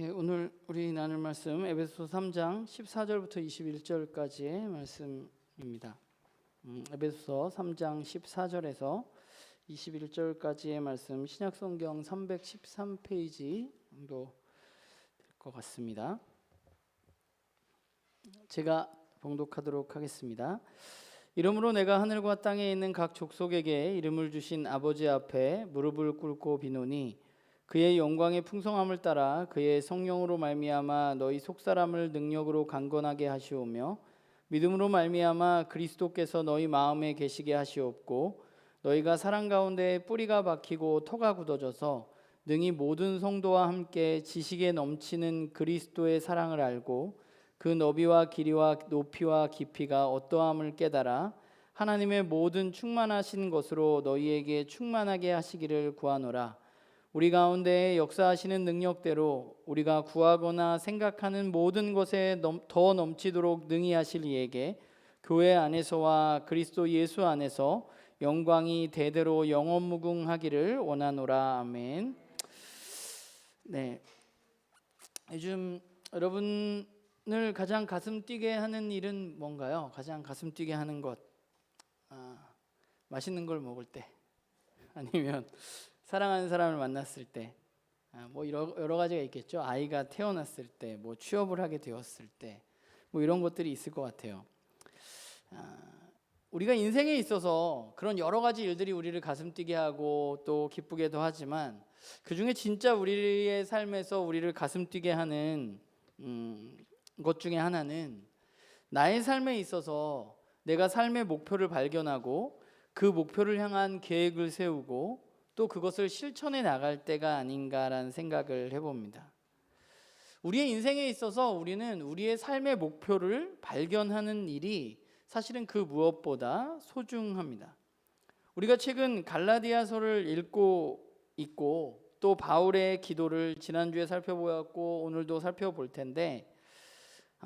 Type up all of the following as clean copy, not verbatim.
오늘 우리 나눌 말씀 에베소서 3장 14절부터 21절까지의 말씀입니다. 에베소서 3장 14절에서 21절까지의 말씀, 신약성경 313페이지 정도 될 것 같습니다. 제가 봉독하도록 하겠습니다. 이러므로 내가 하늘과 땅에 있는 각 족속에게 이름을 주신 아버지 앞에 무릎을 꿇고 비노니 그의 영광의 풍성함을 따라 그의 성령으로 말미암아 너희 속사람을 능력으로 강건하게 하시오며 믿음으로 말미암아 그리스도께서 너희 마음에 계시게 하시옵고 너희가 사랑 가운데 뿌리가 박히고 터가 굳어져서 능히 모든 성도와 함께 지식에 넘치는 그리스도의 사랑을 알고 그 너비와 길이와 높이와 깊이가 어떠함을 깨달아 하나님의 모든 충만하신 것으로 너희에게 충만하게 하시기를 구하노라. 우리 가운데 역사하시는 능력대로 우리가 구하거나 생각하는 모든 것에 더 넘치도록 능히 하실 이에게 교회 안에서와 그리스도 예수 안에서 영광이 대대로 영원무궁하기를 원하노라. 아멘. 네, 요즘 여러분을 가장 가슴 뛰게 하는 일은 뭔가요? 가장 가슴 뛰게 하는 것, 맛있는 걸 먹을 때, 아니면 사랑하는 사람을 만났을 때, 뭐 여러 가지가 있겠죠. 아이가 태어났을 때, 뭐 취업을 하게 되었을 때, 뭐 이런 것들이 있을 것 같아요. 우리가 인생에 있어서 그런 여러 가지 일들이 우리를 가슴 뛰게 하고 또 기쁘게도 하지만 그 중에 진짜 우리의 삶에서 우리를 가슴 뛰게 하는 것 중에 하나는 나의 삶에 있어서 내가 삶의 목표를 발견하고 그 목표를 향한 계획을 세우고 또 그것을 실천해 나갈 때가 아닌가라는 생각을 해봅니다. 우리의 인생에 있어서 우리는 우리의 삶의 목표를 발견하는 일이 사실은 그 무엇보다 소중합니다. 우리가 최근 갈라디아서를 읽고 있고 또 바울의 기도를 지난주에 살펴보았고 오늘도 살펴볼 텐데,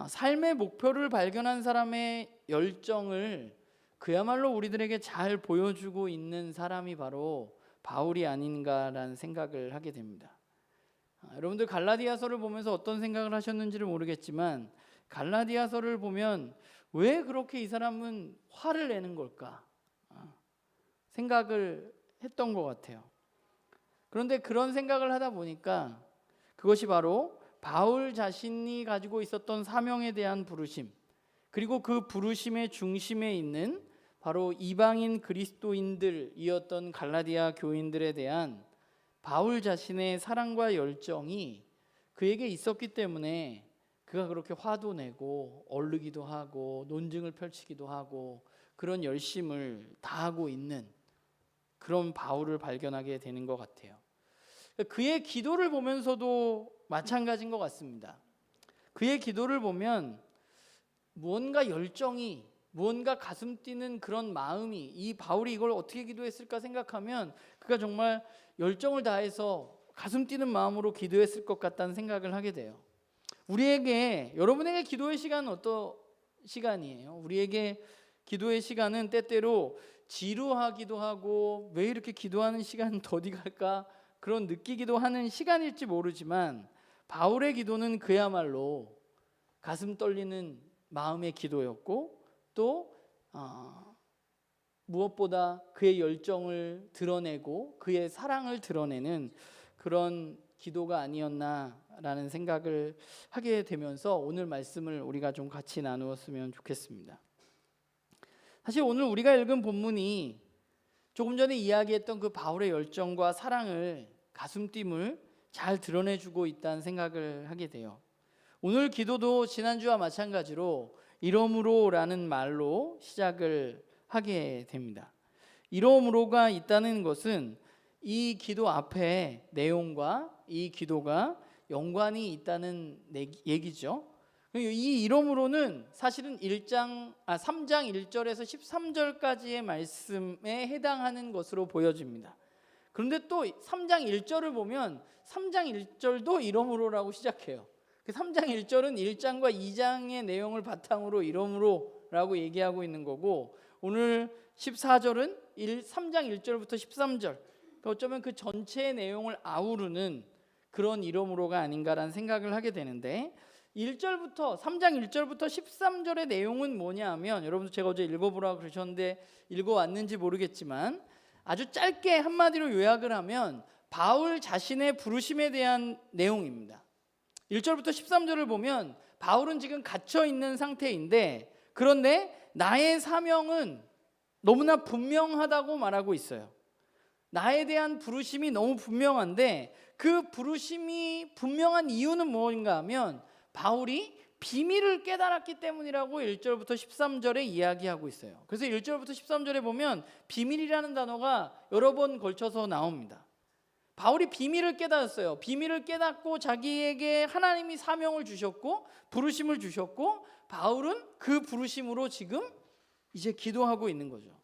삶의 목표를 발견한 사람의 열정을 그야말로 우리들에게 잘 보여주고 있는 사람이 바로 바울이 아닌가라는 생각을 하게 됩니다. 여러분들 갈라디아서를 보면서 어떤 생각을 하셨는지를 모르겠지만 갈라디아서를 보면 왜 그렇게 이 사람은 화를 내는 걸까 생각을 했던 것 같아요. 그런데 그런 생각을 하다 보니까 그것이 바로 바울 자신이 가지고 있었던 사명에 대한 부르심, 그리고 그 부르심의 중심에 있는 바로 이방인 그리스도인들이었던 갈라디아 교인들에 대한 바울 자신의 사랑과 열정이 그에게 있었기 때문에 그가 그렇게 화도 내고 얼르기도 하고 논증을 펼치기도 하고 그런 열심을 다하고 있는 그런 바울을 발견하게 되는 것 같아요. 그의 기도를 보면서도 마찬가지인 것 같습니다. 그의 기도를 보면 무언가 열정이, 무언가 가슴 뛰는 그런 마음이, 이 바울이 이걸 어떻게 기도했을까 생각하면 그가 정말 열정을 다해서 가슴 뛰는 마음으로 기도했을 것 같다는 생각을 하게 돼요. 우리에게, 여러분에게 기도의 시간은 어떤 시간이에요? 우리에게 기도의 시간은 때때로 지루하기도 하고 왜 이렇게 기도하는 시간은 더디 갈까 그런 느끼기도 하는 시간일지 모르지만 바울의 기도는 그야말로 가슴 떨리는 마음의 기도였고 또 무엇보다 그의 열정을 드러내고 그의 사랑을 드러내는 그런 기도가 아니었나라는 생각을 하게 되면서 오늘 말씀을 우리가 좀 같이 나누었으면 좋겠습니다. 사실 오늘 우리가 읽은 본문이 조금 전에 이야기했던 그 바울의 열정과 사랑을, 가슴뛴을 잘 드러내주고 있다는 생각을 하게 돼요. 오늘 기도도 지난주와 마찬가지로 이러므로라는 말로 시작을 하게 됩니다. 이러므로가 있다는 것은 이 기도 앞에 내용과 이 기도가 연관이 있다는 얘기죠. 이 이러므로는 사실은 3장 1절에서 13절까지의 말씀에 해당하는 것으로 보여집니다. 그런데 또 3장 1절을 보면 3장 1절도 이러므로라고 시작해요. 3장 1절은 1장과 2장의 내용을 바탕으로 이러므로라고 얘기하고 있는 거고, 오늘 14절은 3장 1절부터 13절, 어쩌면 그 전체의 내용을 아우르는 그런 이름으로가 아닌가라는 생각을 하게 되는데 1절부터 3장 1절부터 13절의 내용은 뭐냐 하면 여러분들 제가 어제 읽어보라고 그러셨는데 읽어왔는지 모르겠지만 아주 짧게 한마디로 요약을 하면 바울 자신의 부르심에 대한 내용입니다. 1절부터 13절을 보면 바울은 지금 갇혀 있는 상태인데 그런데 나의 사명은 너무나 분명하다고 말하고 있어요. 나에 대한 부르심이 너무 분명한데 그 부르심이 분명한 이유는 뭔가 하면 바울이 비밀을 깨달았기 때문이라고 1절부터 13절에 이야기하고 있어요. 그래서 1절부터 13절에 보면 비밀이라는 단어가 여러 번 걸쳐서 나옵니다. 바울이 비밀을 깨달았어요. 비밀을 깨닫고 자기에게 하나님이 사명을 주셨고 부르심을 주셨고 바울은 그 부르심으로 지금 이제 기도하고 있는 거죠.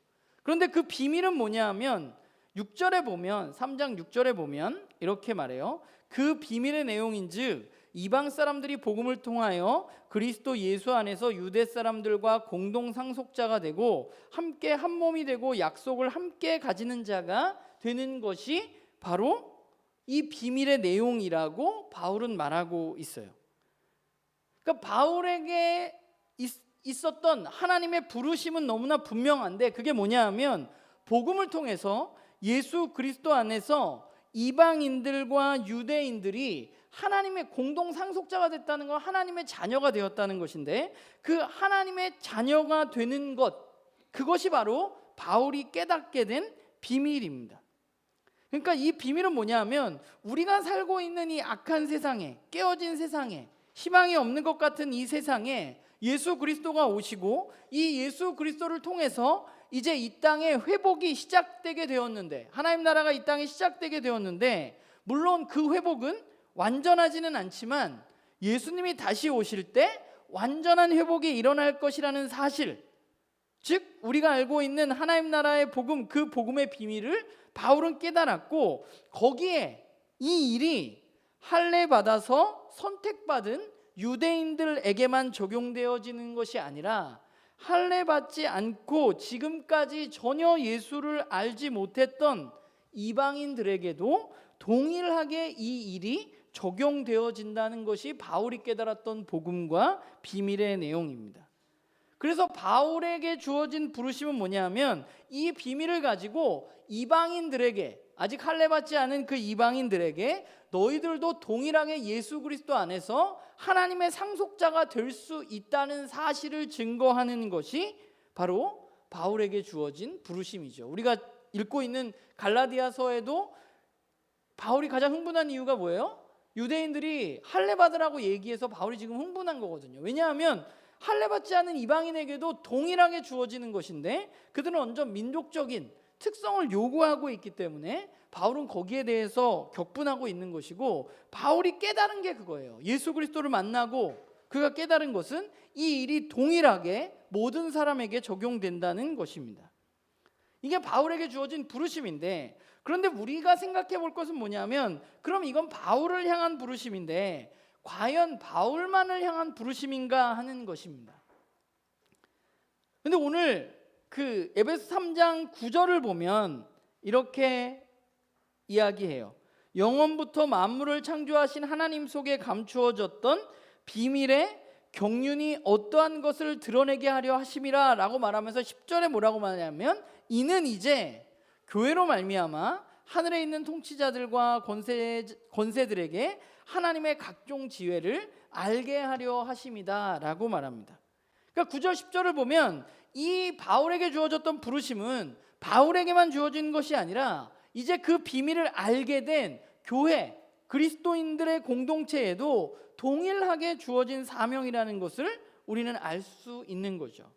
그런데 그 비밀은 뭐냐 하면 6절에 보면 3장 6절에 보면 이렇게 말해요. 그 비밀의 내용인즉 이방 사람들이 복음을 통하여 그리스도 예수 안에서 유대 사람들과 공동 상속자가 되고 함께 한 몸이 되고 약속을 함께 가지는 자가 되는 것이 바로 이 비밀의 내용이라고 바울은 말하고 있어요. 그러니까 바울에게 있었던 하나님의 부르심은 너무나 분명한데 그게 뭐냐 하면 복음을 통해서 예수 그리스도 안에서 이방인들과 유대인들이 하나님의 공동 상속자가 됐다는 건 하나님의 자녀가 되었다는 것인데 그 하나님의 자녀가 되는 것 그것이 바로 바울이 깨닫게 된 비밀입니다. 그러니까 이 비밀은 뭐냐 하면 우리가 살고 있는 이 악한 세상에 깨어진 세상에 희망이 없는 것 같은 이 세상에 예수 그리스도가 오시고 이 예수 그리스도를 통해서 이제 이 땅에 회복이 시작되게 되었는데 하나님 나라가 이 땅에 시작되게 되었는데 물론 그 회복은 완전하지는 않지만 예수님이 다시 오실 때 완전한 회복이 일어날 것이라는 사실 즉 우리가 알고 있는 하나님 나라의 복음 그 복음의 비밀을 바울은 깨달았고 거기에 이 일이 할례 받아서 선택받은 유대인들에게만 적용되어지는 것이 아니라 할례 받지 않고 지금까지 전혀 예수를 알지 못했던 이방인들에게도 동일하게 이 일이 적용되어진다는 것이 바울이 깨달았던 복음과 비밀의 내용입니다. 그래서 바울에게 주어진 부르심은 뭐냐면 이 비밀을 가지고 이방인들에게 아직 할례 받지 않은 그 이방인들에게 너희들도 동일하게 예수 그리스도 안에서 하나님의 상속자가 될 수 있다는 사실을 증거하는 것이 바로 바울에게 주어진 부르심이죠. 우리가 읽고 있는 갈라디아서에도 바울이 가장 흥분한 이유가 뭐예요? 유대인들이 할례 받으라고 얘기해서 바울이 지금 흥분한 거거든요. 왜냐하면 할례 받지 않은 이방인에게도 동일하게 주어지는 것인데 그들은 완전 민족적인 특성을 요구하고 있기 때문에 바울은 거기에 대해서 격분하고 있는 것이고 바울이 깨달은 게 그거예요. 예수 그리스도를 만나고 그가 깨달은 것은 이 일이 동일하게 모든 사람에게 적용된다는 것입니다. 이게 바울에게 주어진 부르심인데 그런데 우리가 생각해 볼 것은 뭐냐면 그럼 이건 바울을 향한 부르심인데 과연 바울만을 향한 부르심인가 하는 것입니다. 근데 오늘 그 에베소 3장 9절을 보면 이렇게 이야기해요. 영원부터 만물을 창조하신 하나님 속에 감추어졌던 비밀의 경륜이 어떠한 것을 드러내게 하려 하심이라 라고 말하면서 10절에 뭐라고 말하냐면 이는 이제 교회로 말미암아 하늘에 있는 통치자들과 권세들에게 하나님의 각종 지혜를 알게 하려 하심이다 라고 말합니다. 그러니까 9절 10절을 보면 이 바울에게 주어졌던 부르심은 바울에게만 주어진 것이 아니라 이제 그 비밀을 알게 된 교회 그리스도인들의 공동체에도 동일하게 주어진 사명이라는 것을 우리는 알 수 있는 거죠.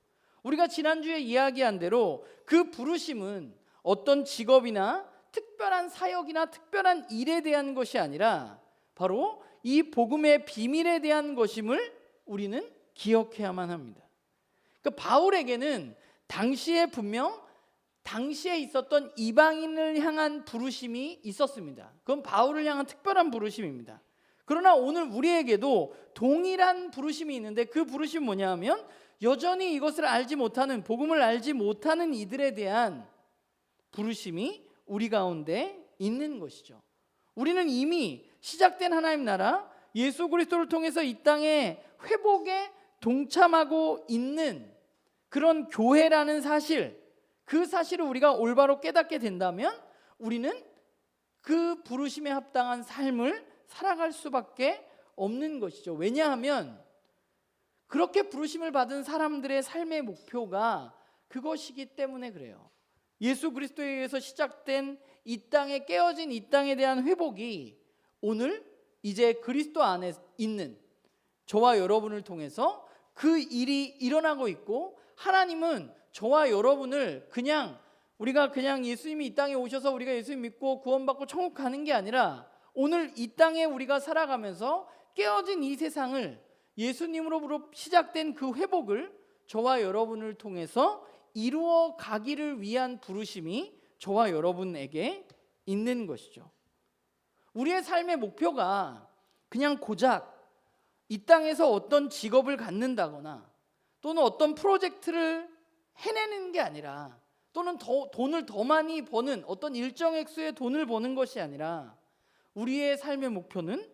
우리가 지난주에 이야기한 대로 그 부르심은 어떤 직업이나 특별한 사역이나 특별한 일에 대한 것이 아니라 바로 이 복음의 비밀에 대한 것임을 우리는 기억해야만 합니다. 그러니까 바울에게는 당시에 분명 당시에 있었던 이방인을 향한 부르심이 있었습니다. 그건 바울을 향한 특별한 부르심입니다. 그러나 오늘 우리에게도 동일한 부르심이 있는데 그 부르심이 뭐냐 하면 여전히 이것을 알지 못하는 복음을 알지 못하는 이들에 대한 부르심이 우리 가운데 있는 것이죠. 우리는 이미 시작된 하나님 나라 예수 그리스도를 통해서 이 땅의 회복에 동참하고 있는 그런 교회라는 사실, 그 사실을 우리가 올바로 깨닫게 된다면 우리는 그 부르심에 합당한 삶을 살아갈 수밖에 없는 것이죠. 왜냐하면 그렇게 부르심을 받은 사람들의 삶의 목표가 그것이기 때문에 그래요. 예수 그리스도에 의해서 시작된 이 땅에 깨어진 이 땅에 대한 회복이 오늘 이제 그리스도 안에 있는 저와 여러분을 통해서 그 일이 일어나고 있고, 하나님은 저와 여러분을 우리가 그냥 예수님이 이 땅에 오셔서 우리가 예수님 믿고 구원받고 천국 가는 게 아니라 오늘 이 땅에 우리가 살아가면서 깨어진 이 세상을 예수님으로부터 시작된 그 회복을 저와 여러분을 통해서 이루어 가기를 위한 부르심이 저와 여러분에게 있는 것이죠. 우리의 삶의 목표가 그냥 고작 이 땅에서 어떤 직업을 갖는다거나 또는 어떤 프로젝트를 해내는 게 아니라, 또는 돈을 더 많이 버는 어떤 일정 액수의 돈을 버는 것이 아니라, 우리의 삶의 목표는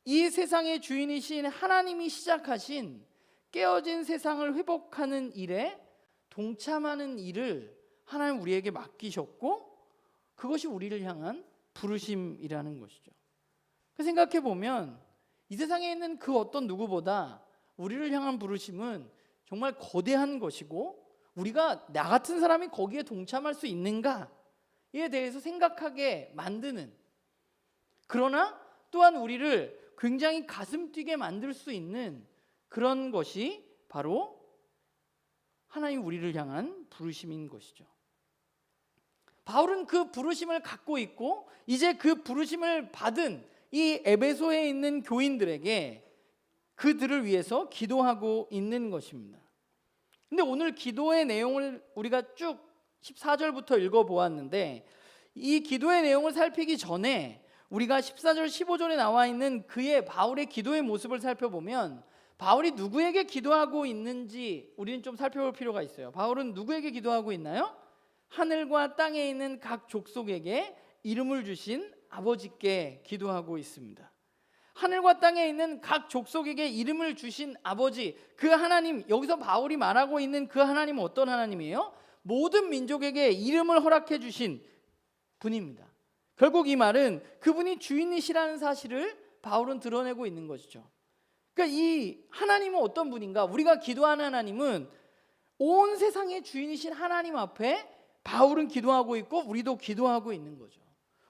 이 세상의 주인이신 하나님이 시작하신 깨어진 세상을 회복하는 일에 동참하는 일을 하나님 우리에게 맡기셨고, 그것이 우리를 향한 부르심이라는 것이죠. 생각해 보면 이 세상에 있는 그 어떤 누구보다 우리를 향한 부르심은 정말 거대한 것이고, 우리가 나 같은 사람이 거기에 동참할 수 있는가에 대해서 생각하게 만드는, 그러나 또한 우리를 굉장히 가슴 뛰게 만들 수 있는 그런 것이 바로 하나님 우리를 향한 부르심인 것이죠. 바울은 그 부르심을 갖고 있고 이제 그 부르심을 받은 이 에베소에 있는 교인들에게 그들을 위해서 기도하고 있는 것입니다. 근데 오늘 기도의 내용을 우리가 쭉 14절부터 읽어보았는데, 이 기도의 내용을 살피기 전에 우리가 14절 15절에 나와 있는 바울의 기도의 모습을 살펴보면 바울이 누구에게 기도하고 있는지 우리는 좀 살펴볼 필요가 있어요. 바울은 누구에게 기도하고 있나요? 하늘과 땅에 있는 각 족속에게 이름을 주신 아버지께 기도하고 있습니다. 하늘과 땅에 있는 각 족속에게 이름을 주신 아버지, 그 하나님, 여기서 바울이 말하고 있는 그 하나님은 어떤 하나님이에요? 모든 민족에게 이름을 허락해 주신 분입니다. 결국 이 말은 그분이 주인이시라는 사실을 바울은 드러내고 있는 것이죠. 그러니까 이 하나님은 어떤 분인가? 우리가 기도하는 하나님은 온 세상의 주인이신 하나님 앞에 바울은 기도하고 있고 우리도 기도하고 있는 거죠.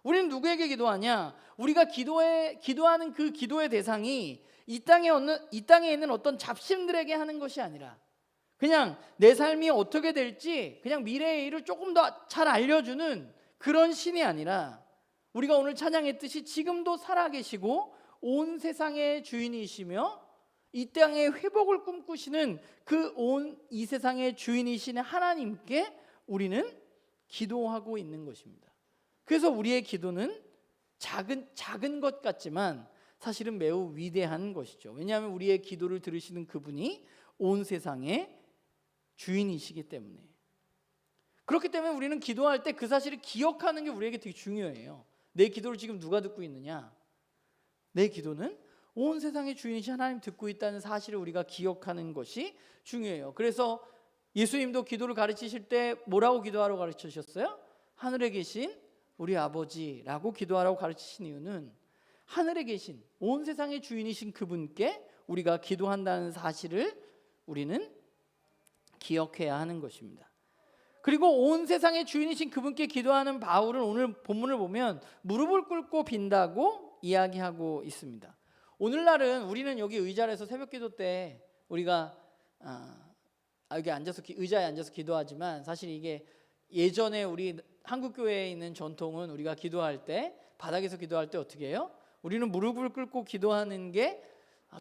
우리는 누구에게 기도하냐? 우리가 기도하는 그 기도의 대상이 이 땅에 있는 어떤 잡심들에게 하는 것이 아니라, 그냥 내 삶이 어떻게 될지 그냥 미래의 일을 조금 더 잘 알려주는 그런 신이 아니라, 우리가 오늘 찬양했듯이 지금도 살아계시고 온 세상의 주인이시며 이 땅의 회복을 꿈꾸시는 그 온 이 세상의 주인이신 하나님께 우리는 기도하고 있는 것입니다. 그래서 우리의 기도는 작은 것 같지만 사실은 매우 위대한 것이죠. 왜냐하면 우리의 기도를 들으시는 그분이 온 세상의 주인이시기 때문에. 그렇기 때문에 우리는 기도할 때 그 사실을 기억하는 게 우리에게 되게 중요해요. 내 기도를 지금 누가 듣고 있느냐? 내 기도는 온 세상의 주인이신 하나님 듣고 있다는 사실을 우리가 기억하는 것이 중요해요. 그래서 예수님도 기도를 가르치실 때 뭐라고 기도하라고 가르치셨어요? 하늘에 계신 우리 아버지라고 기도하라고 가르치신 이유는 하늘에 계신 온 세상의 주인이신 그분께 우리가 기도한다는 사실을 우리는 기억해야 하는 것입니다. 그리고 온 세상의 주인이신 그분께 기도하는 바울은 오늘 본문을 보면 무릎을 꿇고 빈다고 이야기하고 있습니다. 오늘날은 우리는 여기 의자에서 새벽기도 때 우리가 여기 의자에 앉아서 기도하지만, 사실 이게 예전에 우리 한국교회에 있는 전통은 우리가 기도할 때, 바닥에서 기도할 때 어떻게 해요? 우리는 무릎을 꿇고 기도하는 게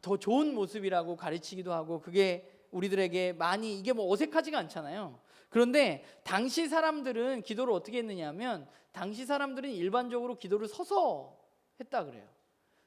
더 좋은 모습이라고 가르치기도 하고, 그게 우리들에게 많이 이게 뭐 어색하지가 않잖아요. 그런데 당시 사람들은 기도를 어떻게 했느냐 하면, 당시 사람들은 일반적으로 기도를 서서 했다 그래요.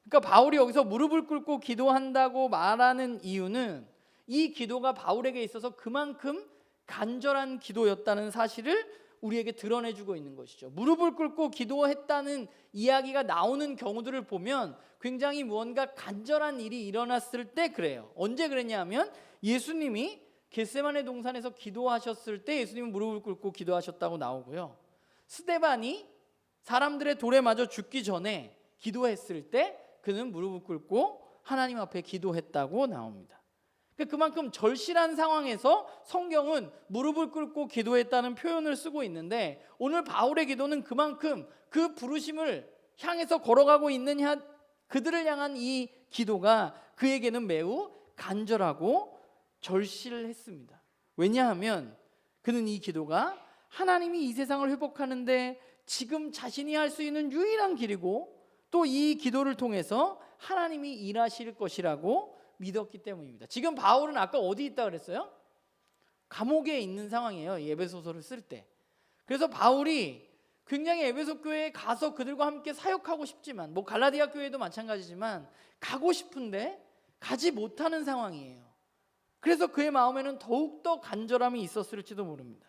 그러니까 바울이 여기서 무릎을 꿇고 기도한다고 말하는 이유는 이 기도가 바울에게 있어서 그만큼 간절한 기도였다는 사실을 우리에게 드러내주고 있는 것이죠. 무릎을 꿇고 기도했다는 이야기가 나오는 경우들을 보면 굉장히 무언가 간절한 일이 일어났을 때 그래요. 언제 그랬냐 하면 예수님이 겟세마네 동산에서 기도하셨을 때 예수님은 무릎을 꿇고 기도하셨다고 나오고요. 스데반이 사람들의 돌에 맞아 죽기 전에 기도했을 때 그는 무릎을 꿇고 하나님 앞에 기도했다고 나옵니다. 그만큼 절실한 상황에서 성경은 무릎을 꿇고 기도했다는 표현을 쓰고 있는데 오늘 바울의 기도는 그만큼 그 부르심을 향해서 걸어가고 있는 그들을 향한 이 기도가 그에게는 매우 간절하고 절실했습니다. 왜냐하면 그는 이 기도가 하나님이 이 세상을 회복하는데 지금 자신이 할 수 있는 유일한 길이고 또 이 기도를 통해서 하나님이 일하실 것이라고 믿었기 때문입니다. 지금 바울은 아까 어디 있다 그랬어요? 감옥에 있는 상황이에요. 에베소서를 쓸 때. 그래서 바울이 굉장히 에베소 교회에 가서 그들과 함께 사역하고 싶지만 갈라디아 교회도 마찬가지지만 가고 싶은데 가지 못하는 상황이에요. 그래서 그의 마음에는 더욱더 간절함이 있었을지도 모릅니다.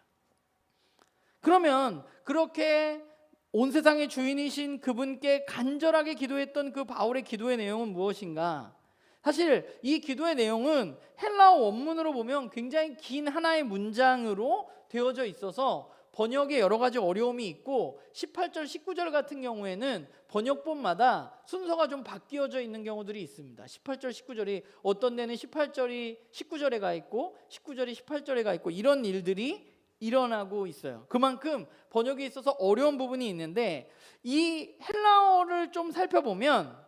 그러면 그렇게 온 세상의 주인이신 그분께 간절하게 기도했던 그 바울의 기도의 내용은 무엇인가? 사실 이 기도의 내용은 헬라어 원문으로 보면 굉장히 긴 하나의 문장으로 되어져 있어서 번역에 여러 가지 어려움이 있고 18절, 19절 같은 경우에는 번역본마다 순서가 좀 바뀌어져 있는 경우들이 있습니다. 18절, 19절이 어떤 데는 18절이 19절에 가 있고 19절이 18절에 가 있고 이런 일들이 일어나고 있어요. 그만큼 번역에 있어서 어려운 부분이 있는데 이 헬라어를 좀 살펴보면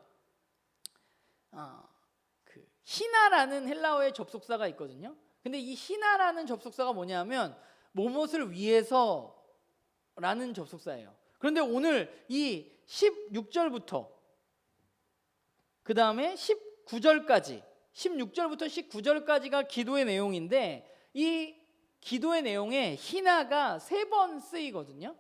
히나라는 헬라어의 접속사가 있거든요. 근데 이 히나라는 접속사가 뭐냐면 무엇을 위해서라는 접속사예요. 그런데 오늘 이 16절부터 그 다음에 19절까지 16절부터 19절까지가 기도의 내용인데 이 기도의 내용에 히나가 3번 쓰이거든요.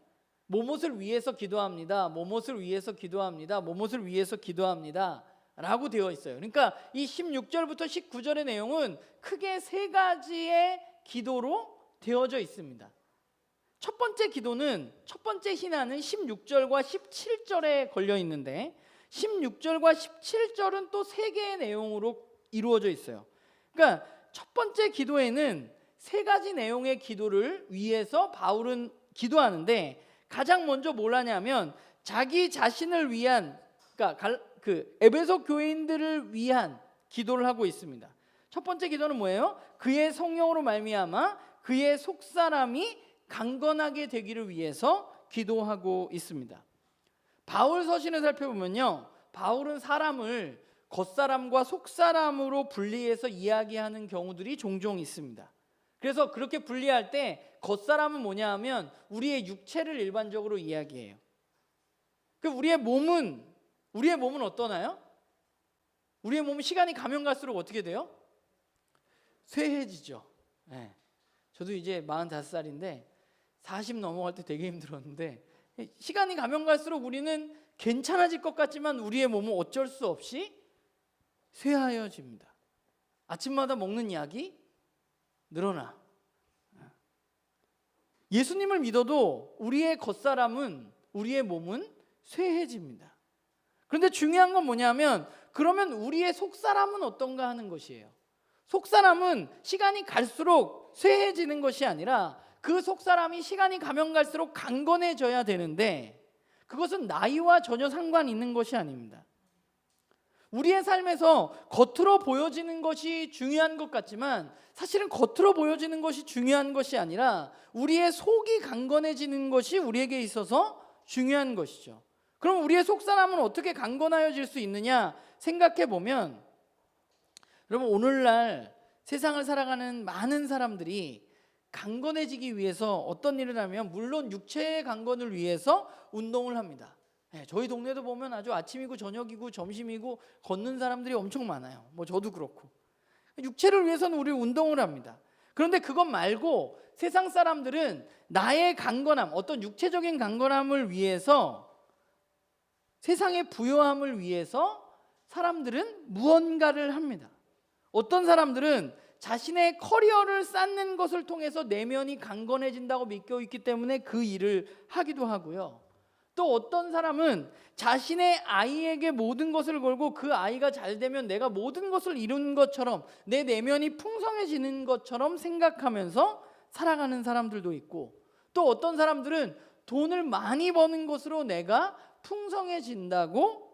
무엇을 위해서 기도합니다. 무엇을 위해서 기도합니다. 무엇을 위해서 기도합니다. 라고 되어 있어요. 그러니까 이 16절부터 19절의 내용은 크게 3가지의 기도로 되어져 있습니다. 첫 번째 히나는 16절과 17절에 걸려 있는데 16절과 17절은 또 3개의 내용으로 이루어져 있어요. 그러니까 첫 번째 기도에는 3가지 내용의 기도를 위해서 바울은 기도하는데 가장 먼저 뭘 하냐면 자기 자신을 위한 에베소 교인들을 위한 기도를 하고 있습니다. 첫 번째 기도는 뭐예요? 그의 성령으로 말미암아 그의 속사람이 강건하게 되기를 위해서 기도하고 있습니다. 바울 서신을 살펴보면요, 바울은 사람을 겉사람과 속사람으로 분리해서 이야기하는 경우들이 종종 있습니다. 그래서 그렇게 분리할 때 겉사람은 뭐냐 하면 우리의 육체를 일반적으로 이야기해요. 우리의 몸은 어떠나요? 우리의 몸은 시간이 가면 갈수록 어떻게 돼요? 쇠해지죠. 네. 저도 이제 45살인데 40 넘어갈 때 되게 힘들었는데 시간이 가면 갈수록 우리는 괜찮아질 것 같지만 우리의 몸은 어쩔 수 없이 쇠하여집니다. 아침마다 먹는 약이 늘어나. 예수님을 믿어도 우리의 겉사람은 우리의 몸은 쇠해집니다. 그런데 중요한 건 뭐냐면 그러면 우리의 속사람은 어떤가 하는 것이에요. 속사람은 시간이 갈수록 쇠해지는 것이 아니라 그 속사람이 시간이 가면 갈수록 강건해져야 되는데 그것은 나이와 전혀 상관 있는 것이 아닙니다. 우리의 삶에서 겉으로 보여지는 것이 중요한 것 같지만 사실은 겉으로 보여지는 것이 중요한 것이 아니라 우리의 속이 강건해지는 것이 우리에게 있어서 중요한 것이죠. 그럼 우리의 속사람은 어떻게 강건하여질 수 있느냐 생각해 보면 여러분 오늘날 세상을 살아가는 많은 사람들이 강건해지기 위해서 어떤 일을 하면 물론 육체의 강건을 위해서 운동을 합니다. 저희 동네도 보면 아주 아침이고 저녁이고 점심이고 걷는 사람들이 엄청 많아요. 저도 그렇고 육체를 위해서는 우리 운동을 합니다. 그런데 그것 말고 세상 사람들은 나의 강건함, 어떤 육체적인 강건함을 위해서 세상의 부요함을 위해서 사람들은 무언가를 합니다. 어떤 사람들은 자신의 커리어를 쌓는 것을 통해서 내면이 강건해진다고 믿고 있기 때문에 그 일을 하기도 하고요. 또 어떤 사람은 자신의 아이에게 모든 것을 걸고 그 아이가 잘 되면 내가 모든 것을 이룬 것처럼, 내 내면이 풍성해지는 것처럼 생각하면서 살아가는 사람들도 있고, 또 어떤 사람들은 돈을 많이 버는 것으로 내가 풍성해진다고,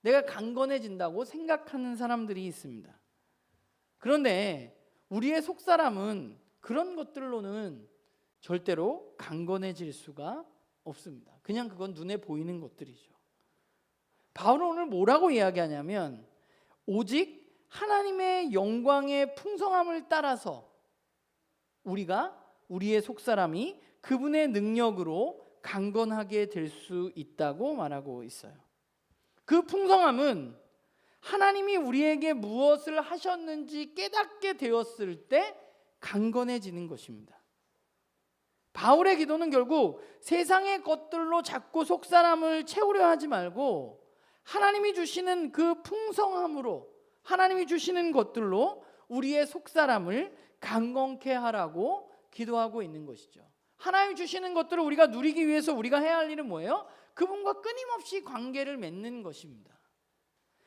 내가 강건해진다고 생각하는 사람들이 있습니다. 그런데 우리의 속사람은 그런 것들로는 절대로 강건해질 수가 없습니다. 그냥 그건 눈에 보이는 것들이죠. 바울은 오늘 뭐라고 이야기하냐면, 오직 하나님의 영광의 풍성함을 따라서 우리의 속사람이 그분의 능력으로 강건하게 될 수 있다고 말하고 있어요. 그 풍성함은 하나님이 우리에게 무엇을 하셨는지 깨닫게 되었을 때 강건해지는 것입니다. 바울의 기도는 결국 세상의 것들로 자꾸 속사람을 채우려 하지 말고 하나님이 주시는 그 풍성함으로, 하나님이 주시는 것들로 우리의 속사람을 강건케 하라고 기도하고 있는 것이죠. 하나님이 주시는 것들을 우리가 누리기 위해서 우리가 해야 할 일은 뭐예요? 그분과 끊임없이 관계를 맺는 것입니다.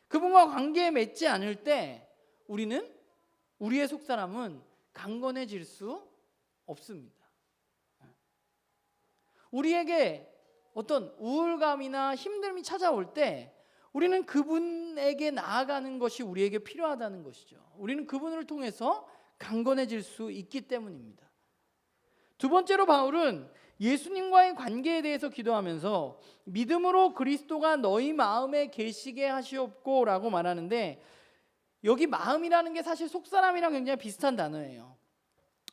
그분과 관계 맺지 않을 때 우리의 속사람은 강건해질 수 없습니다. 우리에게 어떤 우울감이나 힘듦이 찾아올 때 우리는 그분에게 나아가는 것이 우리에게 필요하다는 것이죠. 우리는 그분을 통해서 강건해질 수 있기 때문입니다. 두 번째로 바울은 예수님과의 관계에 대해서 기도하면서 믿음으로 그리스도가 너희 마음에 계시게 하시옵고 라고 말하는데, 여기 마음이라는 게 사실 속사람이랑 굉장히 비슷한 단어예요.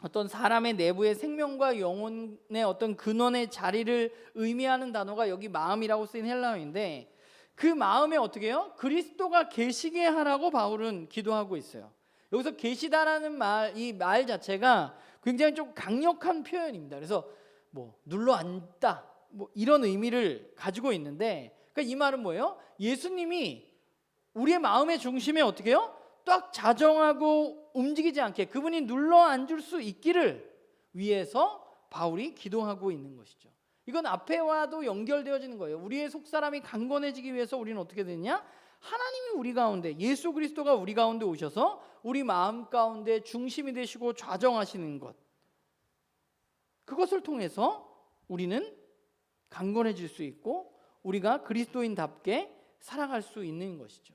어떤 사람의 내부의 생명과 영혼의 어떤 근원의 자리를 의미하는 단어가 여기 마음이라고 쓰인 헬라어인데, 그 마음에 어떻게 해요? 그리스도가 계시게 하라고 바울은 기도하고 있어요. 여기서 계시다라는 이 말 자체가 굉장히 좀 강력한 표현입니다. 그래서 눌러 앉다 이런 의미를 가지고 있는데, 그러니까 이 말은 뭐예요? 예수님이 우리의 마음의 중심에 어떻게 해요? 딱 자정하고 움직이지 않게 그분이 눌러 앉을 수 있기를 위해서 바울이 기도하고 있는 것이죠. 이건 앞에와도 연결되어지는 거예요. 우리의 속사람이 강건해지기 위해서 우리는 어떻게 되냐? 하나님이 우리 가운데, 예수 그리스도가 우리 가운데 오셔서 우리 마음 가운데 중심이 되시고 좌정하시는 것, 그것을 통해서 우리는 강건해질 수 있고 우리가 그리스도인답게 살아갈 수 있는 것이죠.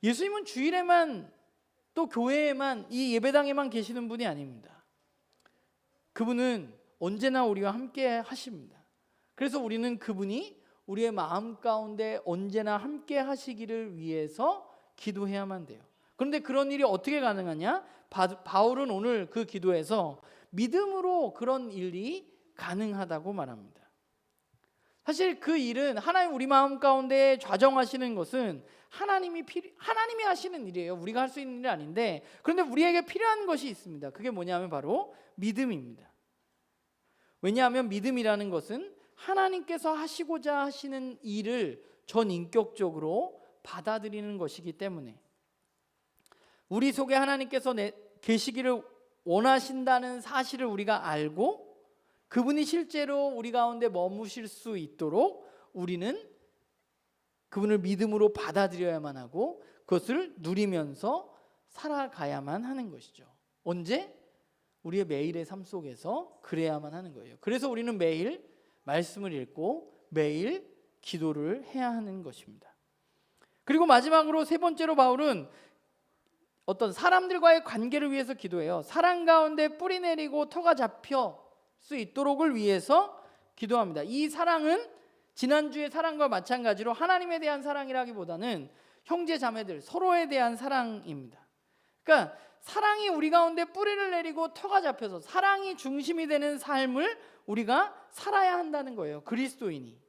예수님은 주일에만, 또 교회에만, 이 예배당에만 계시는 분이 아닙니다. 그분은 언제나 우리와 함께 하십니다. 그래서 우리는 그분이 우리의 마음 가운데 언제나 함께 하시기를 위해서 기도해야만 돼요. 그런데 그런 일이 어떻게 가능하냐? 바울은 오늘 그 기도에서 믿음으로 그런 일이 가능하다고 말합니다. 사실 그 일은, 하나님 우리 마음 가운데 좌정하시는 것은 하나님이 하시는 일이에요. 우리가 할 수 있는 일이 아닌데, 그런데 우리에게 필요한 것이 있습니다. 그게 뭐냐면 바로 믿음입니다. 왜냐하면 믿음이라는 것은 하나님께서 하시고자 하시는 일을 전인격적으로 받아들이는 것이기 때문에, 우리 속에 하나님께서 계시기를 원하신다는 사실을 우리가 알고 그분이 실제로 우리 가운데 머무실 수 있도록 우리는 그분을 믿음으로 받아들여야만 하고 그것을 누리면서 살아가야만 하는 것이죠. 언제? 우리의 매일의 삶 속에서 그래야만 하는 거예요. 그래서 우리는 매일 말씀을 읽고 매일 기도를 해야 하는 것입니다. 그리고 마지막으로 세 번째로 바울은 어떤 사람들과의 관계를 위해서 기도해요. 사랑 가운데 뿌리 내리고 터가 잡혀 수 있도록을 위해서 기도합니다. 이 사랑은 지난주의 사랑과 마찬가지로 하나님에 대한 사랑이라기보다는 형제 자매들 서로에 대한 사랑입니다. 그러니까 사랑이 우리 가운데 뿌리를 내리고 터가 잡혀서 사랑이 중심이 되는 삶을 우리가 살아야 한다는 거예요. 그리스도인이.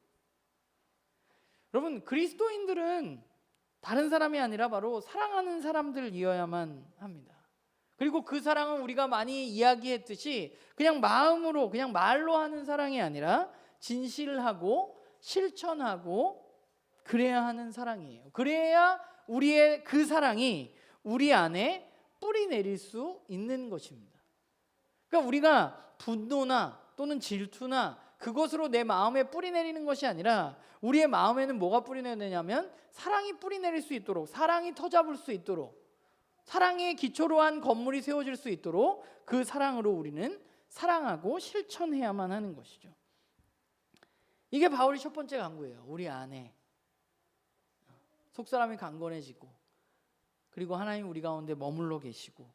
여러분, 그리스도인들은 다른 사람이 아니라 바로 사랑하는 사람들이어야만 합니다. 그리고 그 사랑은 우리가 많이 이야기했듯이 그냥 마음으로, 그냥 말로 하는 사랑이 아니라 진실하고 실천하고 그래야 하는 사랑이에요. 그래야 우리의 그 사랑이 우리 안에 뿌리 내릴 수 있는 것입니다. 그러니까 우리가 분노나 또는 질투나 그것으로 내 마음에 뿌리 내리는 것이 아니라 우리의 마음에는 뭐가 뿌리 내리냐면 사랑이 뿌리 내릴 수 있도록, 사랑이 터잡을 수 있도록, 사랑의 기초로 한 건물이 세워질 수 있도록 그 사랑으로 우리는 사랑하고 실천해야만 하는 것이죠. 이게 바울의 첫 번째 간구예요. 우리 안에 속사람이 강건해지고, 그리고 하나님 우리 가운데 머물러 계시고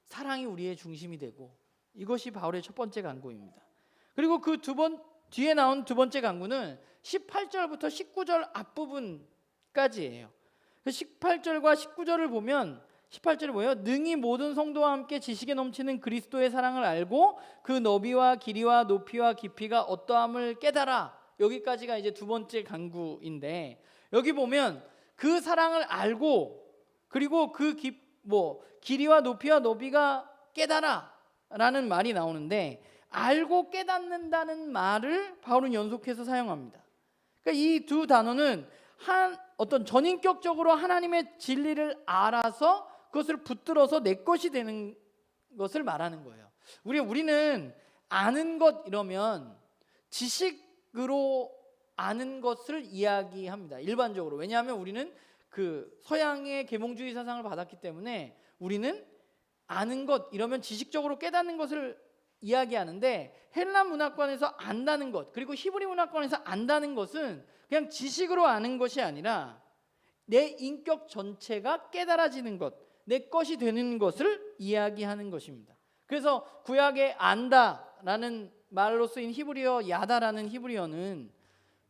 사랑이 우리의 중심이 되고, 이것이 바울의 첫 번째 간구입니다. 그리고 그 뒤에 나온 두 번째 간구는 18절부터 19절 앞부분까지예요. 18절과 19절을 보면 18절이 뭐예요? 능히 모든 성도와 함께 지식에 넘치는 그리스도의 사랑을 알고 그 너비와 길이와 높이와 깊이가 어떠함을 깨달아. 여기까지가 이제 두 번째 간구인데, 여기 보면 그 사랑을 알고, 그리고 그 길이와 높이와 너비가 깨달아 라는 말이 나오는데, 알고 깨닫는다는 말을 바울은 연속해서 사용합니다. 그러니까 이 두 단어는 어떤 전인격적으로 하나님의 진리를 알아서 그것을 붙들어서 내 것이 되는 것을 말하는 거예요. 우리는 아는 것 이러면 지식으로 아는 것을 이야기합니다. 일반적으로. 왜냐하면 우리는 그 서양의 계몽주의 사상을 받았기 때문에 우리는 아는 것 이러면 지식적으로 깨닫는 것을 이야기하는데, 헬라 문화권에서 안다는 것, 그리고 히브리 문화권에서 안다는 것은 그냥 지식으로 아는 것이 아니라 내 인격 전체가 깨달아지는 것, 내 것이 되는 것을 이야기하는 것입니다. 그래서 구약에 안다라는 말로 쓰인 히브리어 야다라는 히브리어는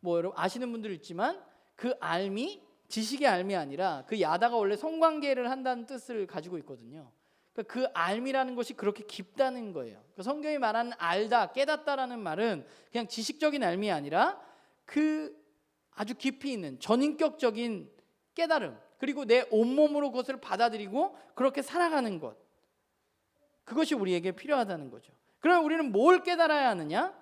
뭐 여러분 아시는 분들 있지만, 그 알미, 지식의 알미 아니라 그 야다가 원래 성관계를 한다는 뜻을 가지고 있거든요. 그러니까 그 알미라는 것이 그렇게 깊다는 거예요. 그러니까 성경이 말하는 알다, 깨닫다라는 말은 그냥 지식적인 알미 아니라 그 아주 깊이 있는 전인격적인 깨달음, 그리고 내 온몸으로 그것을 받아들이고 그렇게 살아가는 것, 그것이 우리에게 필요하다는 거죠. 그럼 우리는 뭘 깨달아야 하느냐?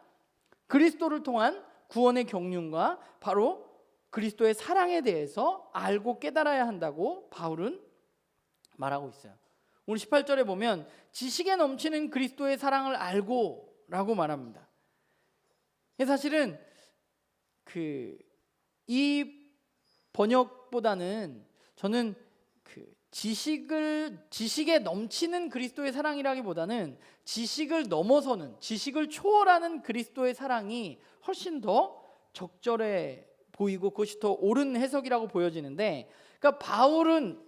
그리스도를 통한 구원의 경륜과 바로 그리스도의 사랑에 대해서 알고 깨달아야 한다고 바울은 말하고 있어요. 오늘 18절에 보면 지식에 넘치는 그리스도의 사랑을 알고 라고 말합니다. 사실은 이 번역보다는 저는 지식에 넘치는 그리스도의 사랑이라기보다는 지식을 넘어서는, 지식을 초월하는 그리스도의 사랑이 훨씬 더 적절해 보이고 그것이 더 옳은 해석이라고 보여지는데, 그러니까 바울은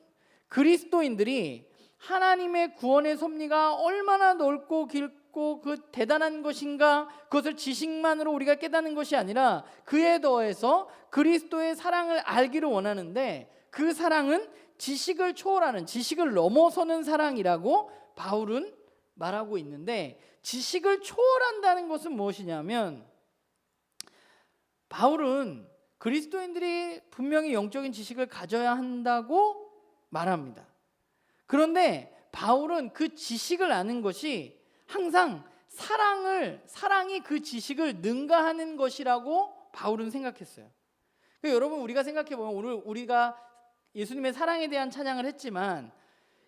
그리스도인들이 하나님의 구원의 섭리가 얼마나 넓고 길고 그 대단한 것인가, 그것을 지식만으로 우리가 깨닫는 것이 아니라 그에 더해서 그리스도의 사랑을 알기를 원하는데, 그 사랑은 지식을 초월하는, 지식을 넘어서는 사랑이라고 바울은 말하고 있는데, 지식을 초월한다는 것은 무엇이냐면, 바울은 그리스도인들이 분명히 영적인 지식을 가져야 한다고 말합니다. 그런데 바울은 그 지식을 아는 것이 항상 사랑이 그 지식을 능가하는 것이라고 바울은 생각했어요. 그러니까 여러분, 우리가 생각해보면 오늘 우리가 예수님의 사랑에 대한 찬양을 했지만,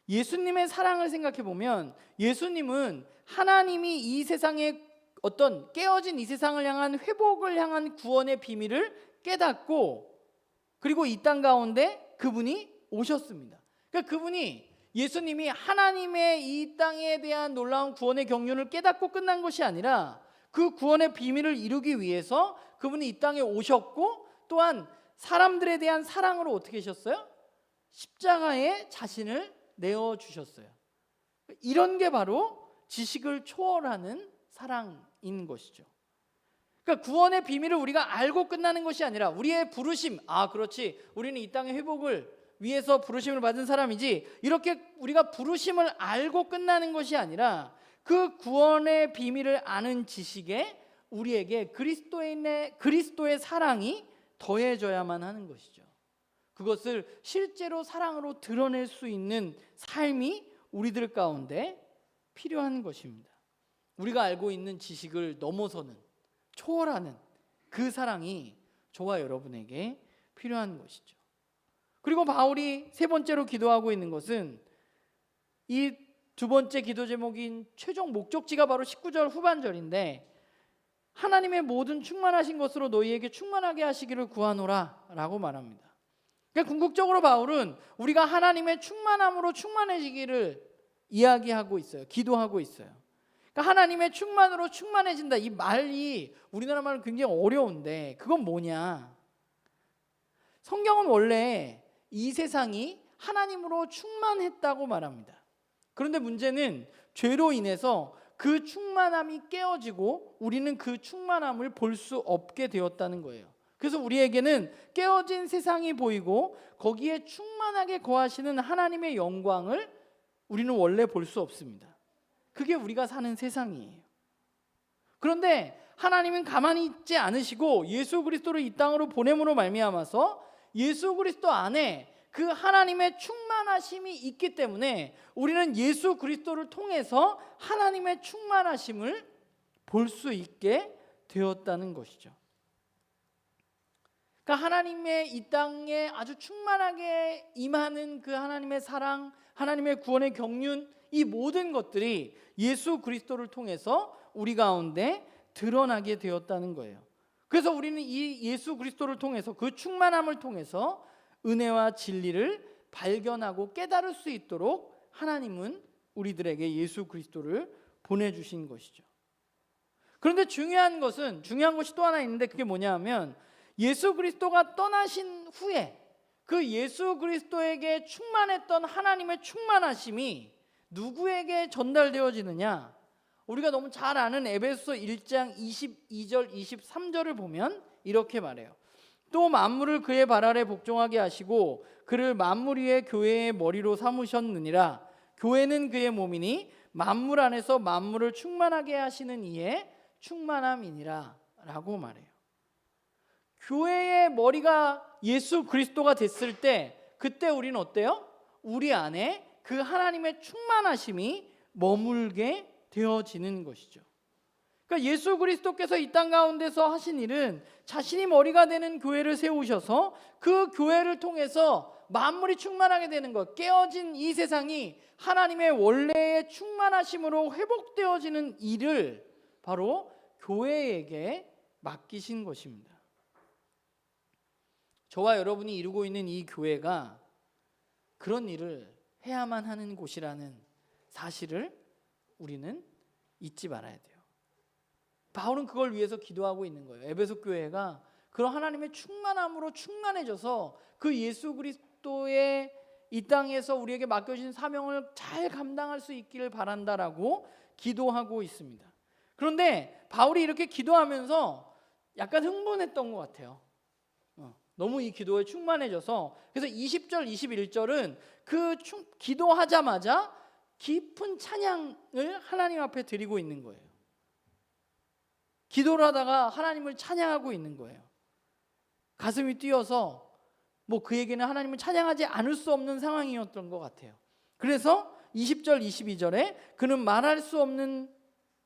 예수님의 사랑을 생각해보면 예수님은 하나님이 이 세상에 어떤 깨어진 이 세상을 향한 회복을 향한 구원의 비밀을 깨닫고, 그리고 이 땅 가운데 그분이 오셨습니다. 그러니까 그분이, 예수님이 하나님의 이 땅에 대한 놀라운 구원의 경륜을 깨닫고 끝난 것이 아니라 그 구원의 비밀을 이루기 위해서 그분이 이 땅에 오셨고, 또한 사람들에 대한 사랑으로 어떻게 하셨어요? 십자가에 자신을 내어주셨어요. 이런 게 바로 지식을 초월하는 사랑인 것이죠. 그러니까 구원의 비밀을 우리가 알고 끝나는 것이 아니라 우리의 부르심, 그렇지, 우리는 이 땅의 회복을 위해서 부르심을 받은 사람이지, 이렇게 우리가 부르심을 알고 끝나는 것이 아니라 그 구원의 비밀을 아는 지식에 우리에게 그리스도의 사랑이 더해져야만 하는 것이죠. 그것을 실제로 사랑으로 드러낼 수 있는 삶이 우리들 가운데 필요한 것입니다. 우리가 알고 있는 지식을 넘어서는, 초월하는 그 사랑이 저와 여러분에게 필요한 것이죠. 그리고 바울이 세 번째로 기도하고 있는 것은 이 두 번째 기도 제목인 최종 목적지가 바로 19절 후반절인데, 하나님의 모든 충만하신 것으로 너희에게 충만하게 하시기를 구하노라 라고 말합니다. 그러니까 궁극적으로 바울은 우리가 하나님의 충만함으로 충만해지기를 이야기하고 있어요. 기도하고 있어요. 그러니까 하나님의 충만으로 충만해진다, 이 말이 우리나라 말은 굉장히 어려운데 그건 뭐냐? 성경은 원래 이 세상이 하나님으로 충만했다고 말합니다. 그런데 문제는 죄로 인해서 그 충만함이 깨어지고 우리는 그 충만함을 볼 수 없게 되었다는 거예요. 그래서 우리에게는 깨어진 세상이 보이고 거기에 충만하게 거하시는 하나님의 영광을 우리는 원래 볼 수 없습니다. 그게 우리가 사는 세상이에요. 그런데 하나님은 가만히 있지 않으시고 예수 그리스도를 이 땅으로 보냄으로 말미암아서 예수 그리스도 안에 그 하나님의 충만하심이 있기 때문에 우리는 예수 그리스도를 통해서 하나님의 충만하심을 볼 수 있게 되었다는 것이죠. 그러니까 하나님의 이 땅에 아주 충만하게 임하는 그 하나님의 사랑, 하나님의 구원의 경륜, 이 모든 것들이 예수 그리스도를 통해서 우리 가운데 드러나게 되었다는 거예요. 그래서 우리는 이 예수 그리스도를 통해서, 그 충만함을 통해서 은혜와 진리를 발견하고 깨달을 수 있도록 하나님은 우리들에게 예수 그리스도를 보내주신 것이죠. 그런데 중요한 것이 또 하나 있는데, 그게 뭐냐 하면 예수 그리스도가 떠나신 후에 그 예수 그리스도에게 충만했던 하나님의 충만하심이 누구에게 전달되어지느냐? 우리가 너무 잘 아는 에베소서 1장 22절 23절을 보면 이렇게 말해요. 또 만물을 그의 발 아래 복종하게 하시고 그를 만물 위에 교회의 머리로 삼으셨느니라. 교회는 그의 몸이니 만물 안에서 만물을 충만하게 하시는 이의 충만함이니라 라고 말해요. 교회의 머리가 예수 그리스도가 됐을 때, 그때 우리는 어때요? 우리 안에 그 하나님의 충만하심이 머물게 되어지는 것이죠. 그러니까 예수 그리스도께서 이 땅 가운데서 하신 일은 자신이 머리가 되는 교회를 세우셔서 그 교회를 통해서 만물이 충만하게 되는 것, 깨어진 이 세상이 하나님의 원래의 충만하심으로 회복되어지는 일을 바로 교회에게 맡기신 것입니다. 저와 여러분이 이루고 있는 이 교회가 그런 일을 해야만 하는 곳이라는 사실을 우리는 잊지 말아야 돼요. 바울은 그걸 위해서 기도하고 있는 거예요. 에베소 교회가 그런 하나님의 충만함으로 충만해져서 그 예수 그리스도의 이 땅에서 우리에게 맡겨진 사명을 잘 감당할 수 있기를 바란다라고 기도하고 있습니다. 그런데 바울이 이렇게 기도하면서 약간 흥분했던 것 같아요. 너무 이 기도에 충만해져서, 그래서 20절 21절은 그 기도하자마자 깊은 찬양을 하나님 앞에 드리고 있는 거예요. 기도를 하다가 하나님을 찬양하고 있는 거예요. 가슴이 뛰어서 그에게는 하나님을 찬양하지 않을 수 없는 상황이었던 것 같아요. 그래서 20절 22절에 그는 말할 수 없는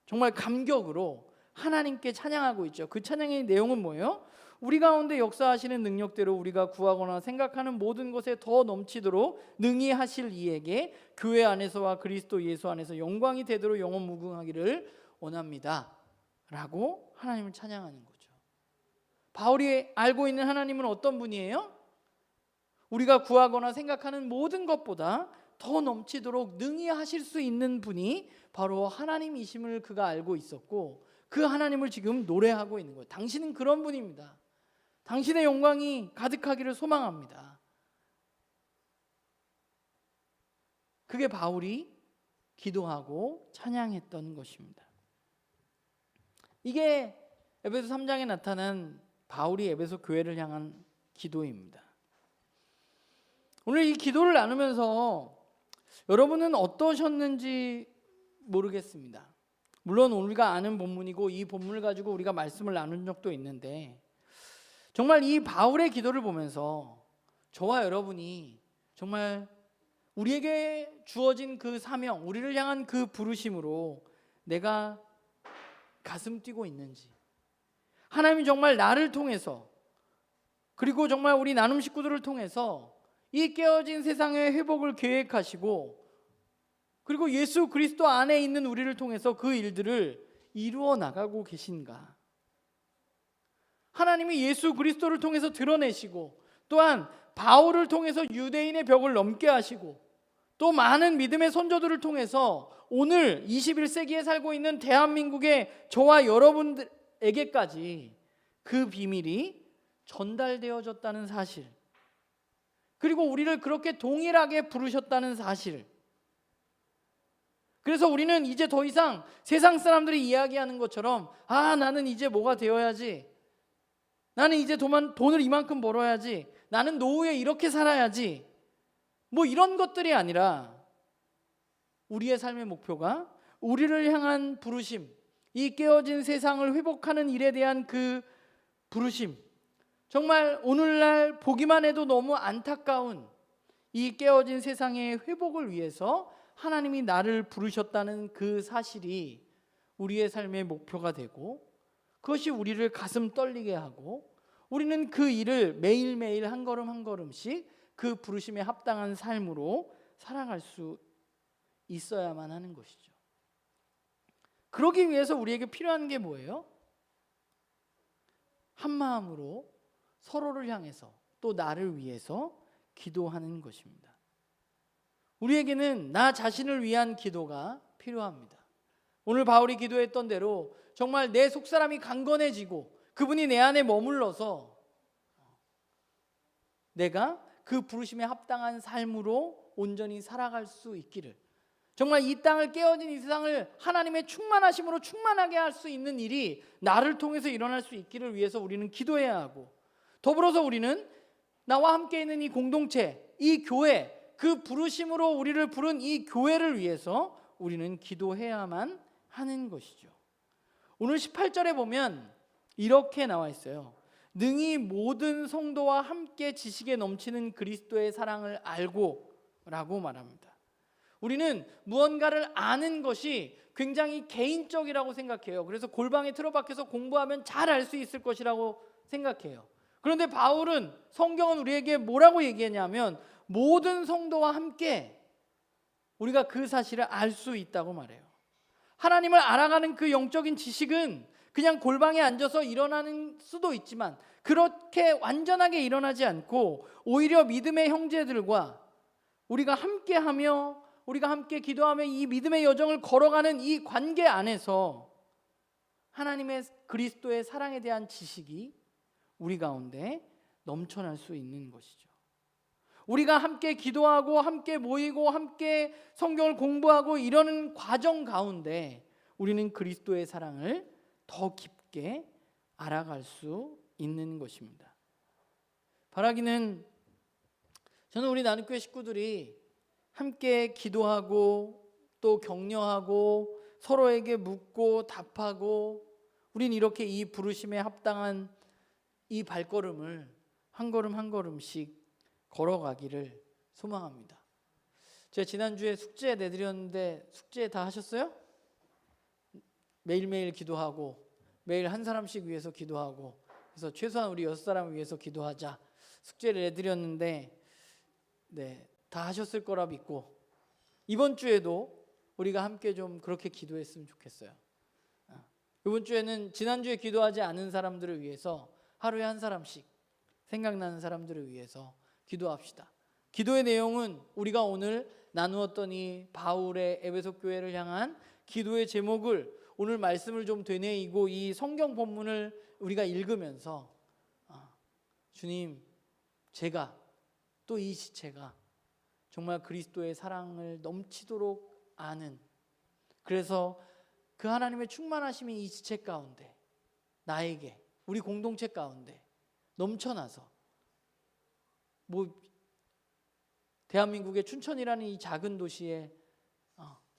정말 감격으로 하나님께 찬양하고 있죠. 그 찬양의 내용은 뭐예요? 우리 가운데 역사하시는 능력대로 우리가 구하거나 생각하는 모든 것에 더 넘치도록 능히 하실 이에게 교회 안에서와 그리스도 예수 안에서 영광이 되도록 영원 무궁하기를 원합니다 라고 하나님을 찬양하는 거죠. 바울이 알고 있는 하나님은 어떤 분이에요? 우리가 구하거나 생각하는 모든 것보다 더 넘치도록 능히 하실 수 있는 분이 바로 하나님이심을 그가 알고 있었고, 그 하나님을 지금 노래하고 있는 거예요. 당신은 그런 분입니다. 당신의 영광이 가득하기를 소망합니다. 그게 바울이 기도하고 찬양했던 것입니다. 이게 에베소 3장에 나타난 바울이 에베소 교회를 향한 기도입니다. 오늘 이 기도를 나누면서 여러분은 어떠셨는지 모르겠습니다. 물론 우리가 아는 본문이고 이 본문을 가지고 우리가 말씀을 나눈 적도 있는데, 정말 이 바울의 기도를 보면서 저와 여러분이 정말 우리에게 주어진 그 사명, 우리를 향한 그 부르심으로 내가 가슴 뛰고 있는지, 하나님이 정말 나를 통해서, 그리고 정말 우리 나눔 식구들을 통해서 이 깨어진 세상의 회복을 계획하시고 그리고 예수 그리스도 안에 있는 우리를 통해서 그 일들을 이루어 나가고 계신가? 하나님이 예수 그리스도를 통해서 드러내시고, 또한 바울을 통해서 유대인의 벽을 넘게 하시고, 또 많은 믿음의 선조들을 통해서 오늘 21세기에 살고 있는 대한민국의 저와 여러분들에게까지 그 비밀이 전달되어졌다는 사실, 그리고 우리를 그렇게 동일하게 부르셨다는 사실. 그래서 우리는 이제 더 이상 세상 사람들이 이야기하는 것처럼 나는 이제 뭐가 되어야지, 나는 이제 돈을 이만큼 벌어야지, 나는 노후에 이렇게 살아야지, 뭐 이런 것들이 아니라 우리의 삶의 목표가 우리를 향한 부르심, 이 깨어진 세상을 회복하는 일에 대한 그 부르심, 정말 오늘날 보기만 해도 너무 안타까운 이 깨어진 세상의 회복을 위해서 하나님이 나를 부르셨다는 그 사실이 우리의 삶의 목표가 되고, 그것이 우리를 가슴 떨리게 하고, 우리는 그 일을 매일매일 한 걸음 한 걸음씩 그 부르심에 합당한 삶으로 살아갈 수 있어야만 하는 것이죠. 그러기 위해서 우리에게 필요한 게 뭐예요? 한 마음으로 서로를 향해서, 또 나를 위해서 기도하는 것입니다. 우리에게는 나 자신을 위한 기도가 필요합니다. 오늘 바울이 기도했던 대로 정말 내 속사람이 강건해지고 그분이 내 안에 머물러서 내가 그 부르심에 합당한 삶으로 온전히 살아갈 수 있기를, 정말 이 땅을, 깨어진 이 세상을 하나님의 충만하심으로 충만하게 할 수 있는 일이 나를 통해서 일어날 수 있기를 위해서 우리는 기도해야 하고, 더불어서 우리는 나와 함께 있는 이 공동체, 이 교회, 그 부르심으로 우리를 부른 이 교회를 위해서 우리는 기도해야만 하는 것이죠. 오늘 18절에 보면 이렇게 나와 있어요. 능히 모든 성도와 함께 지식에 넘치는 그리스도의 사랑을 알고 라고 말합니다. 우리는 무언가를 아는 것이 굉장히 개인적이라고 생각해요. 그래서 골방에 틀어박혀서 공부하면 잘 알 수 있을 것이라고 생각해요. 그런데 바울은, 성경은 우리에게 뭐라고 얘기하냐면 모든 성도와 함께 우리가 그 사실을 알 수 있다고 말해요. 하나님을 알아가는 그 영적인 지식은 그냥 골방에 앉아서 일어나는 수도 있지만 그렇게 완전하게 일어나지 않고, 오히려 믿음의 형제들과 우리가 함께하며 우리가 함께 기도하며 이 믿음의 여정을 걸어가는 이 관계 안에서 하나님의 그리스도의 사랑에 대한 지식이 우리 가운데 넘쳐날 수 있는 것이죠. 우리가 함께 기도하고 함께 모이고 함께 성경을 공부하고 이러는 과정 가운데 우리는 그리스도의 사랑을 더 깊게 알아갈 수 있는 것입니다. 바라기는, 저는 우리 나눔교회 식구들이 함께 기도하고 또 격려하고 서로에게 묻고 답하고, 우린 이렇게 이 부르심에 합당한 이 발걸음을 한 걸음 한 걸음씩 걸어가기를 소망합니다. 제가 지난주에 숙제 내드렸는데 숙제 다 하셨어요? 매일매일 기도하고 매일 한 사람씩 위해서 기도하고, 그래서 최소한 우리 6사람을 위해서 기도하자 숙제를 내드렸는데 다 하셨을 거라 믿고, 이번 주에도 우리가 함께 좀 그렇게 기도했으면 좋겠어요. 이번 주에는 지난주에 기도하지 않은 사람들을 위해서 하루에 한 사람씩, 생각나는 사람들을 위해서 기도합시다. 기도의 내용은 우리가 오늘 나누었던 이 바울의 에베소 교회를 향한 기도의 제목을, 오늘 말씀을 좀 되뇌이고 이 성경 본문을 우리가 읽으면서 주님, 제가 또 이 지체가 정말 그리스도의 사랑을 넘치도록 아는, 그래서 그 하나님의 충만하심이 이 지체 가운데, 나에게, 우리 공동체 가운데 넘쳐나서, 대한민국의 춘천이라는 이 작은 도시에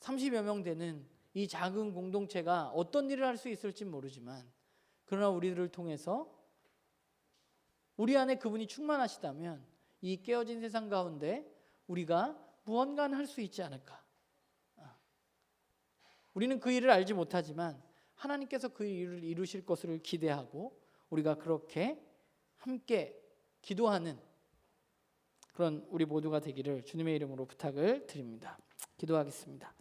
30여 명 되는 이 작은 공동체가 어떤 일을 할 수 있을지 모르지만, 그러나 우리들을 통해서 우리 안에 그분이 충만하시다면 이 깨어진 세상 가운데 우리가 무언가는 할 수 있지 않을까. 우리는 그 일을 알지 못하지만 하나님께서 그 일을 이루실 것을 기대하고 우리가 그렇게 함께 기도하는 그런 우리 모두가 되기를 주님의 이름으로 부탁을 드립니다. 기도하겠습니다.